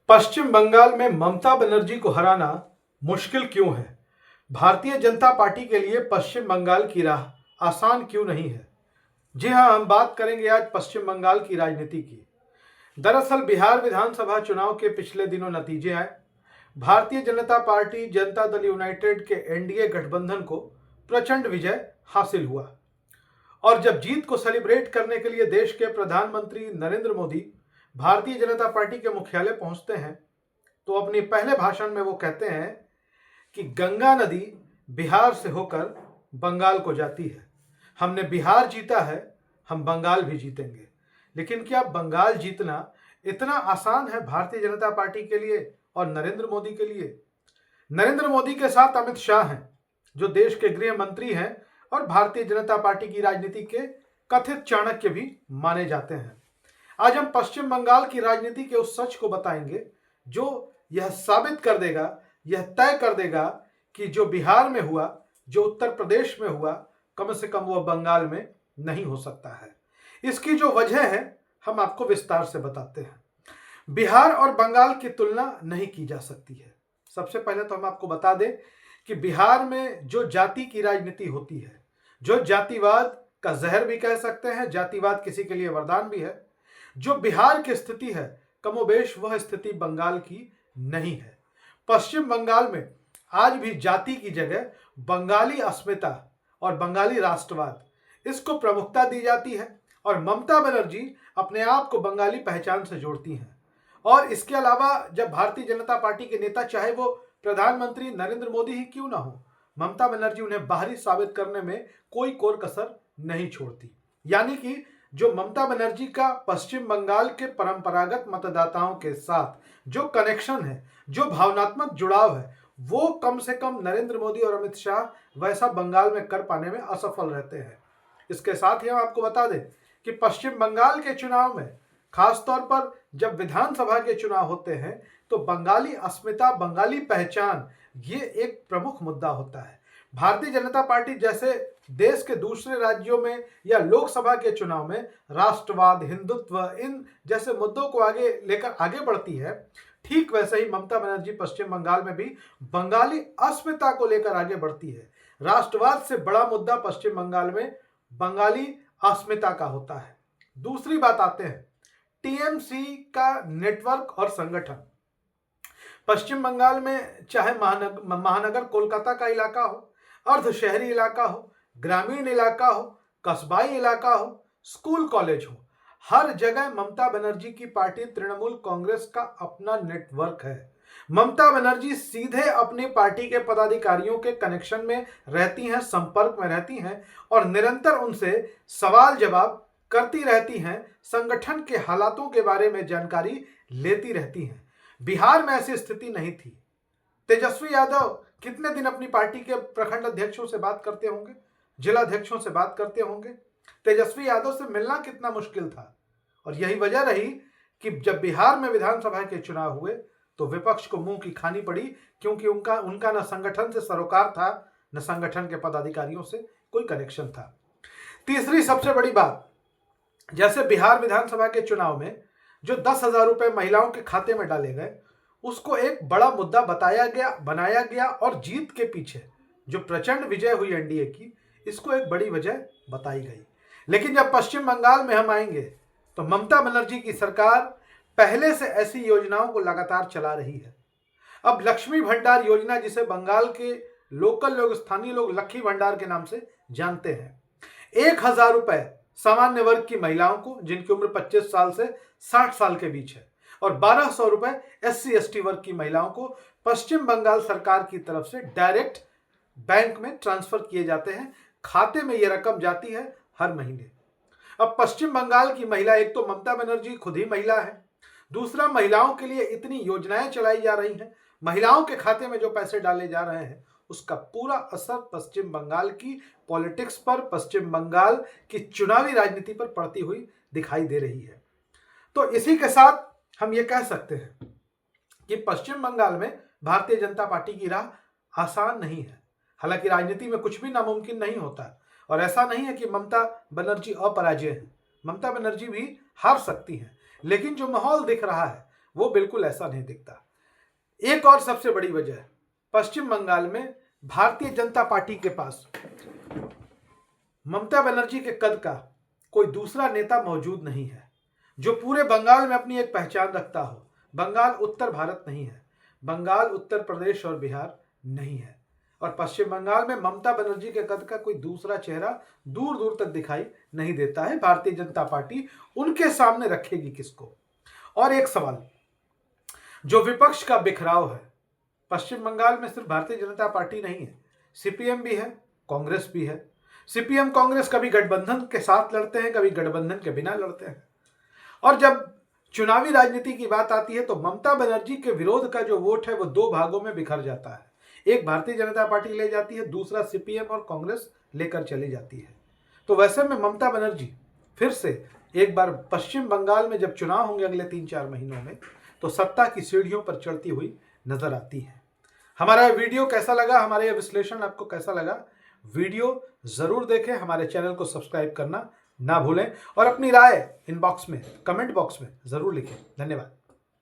पश्चिम बंगाल में ममता बनर्जी को हराना मुश्किल क्यों है? भारतीय जनता पार्टी के लिए पश्चिम बंगाल की राह आसान क्यों नहीं है? जी हां, हम बात करेंगे आज पश्चिम बंगाल की राजनीति की। दरअसल बिहार विधानसभा चुनाव के पिछले दिनों नतीजे आए। भारतीय जनता पार्टी जनता दल यूनाइटेड के एनडीए गठबंधन को प्रचंड विजय हासिल हुआ और जब जीत को सेलिब्रेट करने के लिए देश के प्रधानमंत्री नरेंद्र मोदी भारतीय जनता पार्टी के मुख्यालय पहुंचते हैं तो अपने पहले भाषण में वो कहते हैं कि गंगा नदी बिहार से होकर बंगाल को जाती है। हमने बिहार जीता है, हम बंगाल भी जीतेंगे। लेकिन क्या बंगाल जीतना इतना आसान है भारतीय जनता पार्टी के लिए और नरेंद्र मोदी के लिए? नरेंद्र मोदी के साथ अमित शाह हैं, जो देश के गृह मंत्री हैं और भारतीय जनता पार्टी की राजनीति के कथित चाणक्य भी माने जाते हैं। आज हम पश्चिम बंगाल की राजनीति के उस सच को बताएंगे जो यह साबित कर देगा, यह तय कर देगा कि जो बिहार में हुआ, जो उत्तर प्रदेश में हुआ, कम से कम वह बंगाल में नहीं हो सकता है। इसकी जो वजह है हम आपको विस्तार से बताते हैं। बिहार और बंगाल की तुलना नहीं की जा सकती है। सबसे पहले तो हम आपको बता दें कि बिहार में जो जाति की राजनीति होती है, जो जातिवाद का जहर भी कह सकते हैं, जातिवाद किसी के लिए वरदान भी है, जो बिहार की स्थिति है कमोबेश वह स्थिति बंगाल की नहीं है। पश्चिम बंगाल में आज भी जाति की जगह बंगाली अस्मिता और बंगाली राष्ट्रवाद इसको प्रमुखता दी जाती है और ममता बनर्जी अपने आप को बंगाली पहचान से जोड़ती हैं। और इसके अलावा जब भारतीय जनता पार्टी के नेता, चाहे वो प्रधानमंत्री नरेंद्र मोदी ही क्यों ना हो, ममता बनर्जी उन्हें बाहरी साबित करने में कोई कोर कसर नहीं छोड़ती। यानी कि जो ममता बनर्जी का पश्चिम बंगाल के परंपरागत मतदाताओं के साथ जो कनेक्शन है, जो भावनात्मक जुड़ाव है, वो कम से कम नरेंद्र मोदी और अमित शाह वैसा बंगाल में कर पाने में असफल रहते हैं। इसके साथ ही हम आपको बता दें कि पश्चिम बंगाल के चुनाव में खासतौर पर जब विधानसभा के चुनाव होते हैं तो बंगाली अस्मिता, बंगाली पहचान ये एक प्रमुख मुद्दा होता है। भारतीय जनता पार्टी जैसे देश के दूसरे राज्यों में या लोकसभा के चुनाव में राष्ट्रवाद, हिंदुत्व, इन जैसे मुद्दों को आगे लेकर आगे बढ़ती है, ठीक वैसे ही ममता बनर्जी पश्चिम बंगाल में भी बंगाली अस्मिता को लेकर आगे बढ़ती है। राष्ट्रवाद से बड़ा मुद्दा पश्चिम बंगाल में बंगाली अस्मिता का होता है। दूसरी बात आते हैं टीएमसी का नेटवर्क और संगठन। पश्चिम बंगाल में चाहे महानगर कोलकाता का इलाका हो, अर्ध शहरी इलाका हो, ग्रामीण इलाका हो, कस्बाई इलाका हो, स्कूल कॉलेज हो, हर जगह ममता बनर्जी की पार्टी तृणमूल कांग्रेस का अपना नेटवर्क है। ममता बनर्जी सीधे अपनी पार्टी के पदाधिकारियों के कनेक्शन में रहती हैं, संपर्क में रहती हैं और निरंतर उनसे सवाल जवाब करती रहती हैं, संगठन के हालातों के बारे में जानकारी लेती रहती हैं। बिहार में ऐसी स्थिति नहीं थी। तेजस्वी यादव कितने दिन अपनी पार्टी के प्रखंड अध्यक्षों से बात करते होंगे, जिला अध्यक्षों से बात करते होंगे। तेजस्वी यादव से मिलना कितना मुश्किल था और यही वजह रही कि जब बिहार में विधानसभा के चुनाव हुए तो विपक्ष को मुंह की खानी पड़ी, क्योंकि उनका न संगठन से सरोकार था, न संगठन के पदाधिकारियों से कोई कनेक्शन था। तीसरी सबसे बड़ी बात, जैसे बिहार विधानसभा के चुनाव में जो 10,000 रुपए महिलाओं के खाते में डाले गए, उसको एक बड़ा मुद्दा बनाया गया और जीत के पीछे जो प्रचंड विजय हुई एनडीए की, इसको एक बड़ी वजह बताई गई। लेकिन जब पश्चिम बंगाल में हम आएंगे तो ममता बनर्जी की सरकार पहले से ऐसी योजनाओं को लगातार चला रही है। अब लक्ष्मी भंडार योजना, जिसे बंगाल के लोकल लोग, स्थानीय लोग लक्ष्मी भंडार के नाम से जानते हैं, 1,000 रुपए सामान्य वर्ग की महिलाओं को जिनकी उम्र 25 साल से 60 साल के बीच है और 1,200 रुपए SC/ST वर्ग की महिलाओं को पश्चिम बंगाल सरकार की तरफ से डायरेक्ट बैंक में ट्रांसफर किए जाते हैं। खाते में यह रकम जाती है हर महीने। अब पश्चिम बंगाल की महिला, एक तो ममता बनर्जी खुद ही महिला है, दूसरा महिलाओं के लिए इतनी योजनाएं चलाई जा रही हैं, महिलाओं के खाते में जो पैसे डाले जा रहे हैं, उसका पूरा असर पश्चिम बंगाल की पॉलिटिक्स पर, पश्चिम बंगाल की चुनावी राजनीति पर पड़ती हुई दिखाई दे रही है। तो इसी के साथ हम ये कह सकते हैं कि पश्चिम बंगाल में भारतीय जनता पार्टी की राह आसान नहीं है। हालांकि राजनीति में कुछ भी नामुमकिन नहीं होता और ऐसा नहीं है कि ममता बनर्जी अपराजय है, ममता बनर्जी भी हार सकती हैं। लेकिन जो माहौल दिख रहा है वो बिल्कुल ऐसा नहीं दिखता। एक और सबसे बड़ी वजह, पश्चिम बंगाल में भारतीय जनता पार्टी के पास ममता बनर्जी के कद का कोई दूसरा नेता मौजूद नहीं है जो पूरे बंगाल में अपनी एक पहचान रखता हो। बंगाल उत्तर भारत नहीं है, बंगाल उत्तर प्रदेश और बिहार नहीं है, और पश्चिम बंगाल में ममता बनर्जी के कद का कोई दूसरा चेहरा दूर दूर तक दिखाई नहीं देता है। भारतीय जनता पार्टी उनके सामने रखेगी किसको? और एक सवाल, जो विपक्ष का बिखराव है, पश्चिम बंगाल में सिर्फ भारतीय जनता पार्टी नहीं है, सीपीएम भी है, कांग्रेस भी है। सीपीएम कांग्रेस कभी गठबंधन के साथ लड़ते हैं, कभी गठबंधन के बिना लड़ते हैं। और जब चुनावी राजनीति की बात आती है तो ममता बनर्जी के विरोध का जो वोट है वो दो भागों में बिखर जाता है। एक भारतीय जनता पार्टी ले जाती है, दूसरा सीपीएम और कांग्रेस लेकर चली जाती है। तो वैसे में ममता बनर्जी फिर से एक बार पश्चिम बंगाल में जब चुनाव होंगे अगले 3-4 महीनों में, तो सत्ता की सीढ़ियों पर चढ़ती हुई नजर आती है। हमारा वीडियो कैसा लगा, हमारा यह विश्लेषण आपको कैसा लगा? वीडियो जरूर देखें, हमारे चैनल को सब्सक्राइब करना ना भूलें और अपनी राय इनबॉक्स में, कमेंट बॉक्स में जरूर लिखें। धन्यवाद।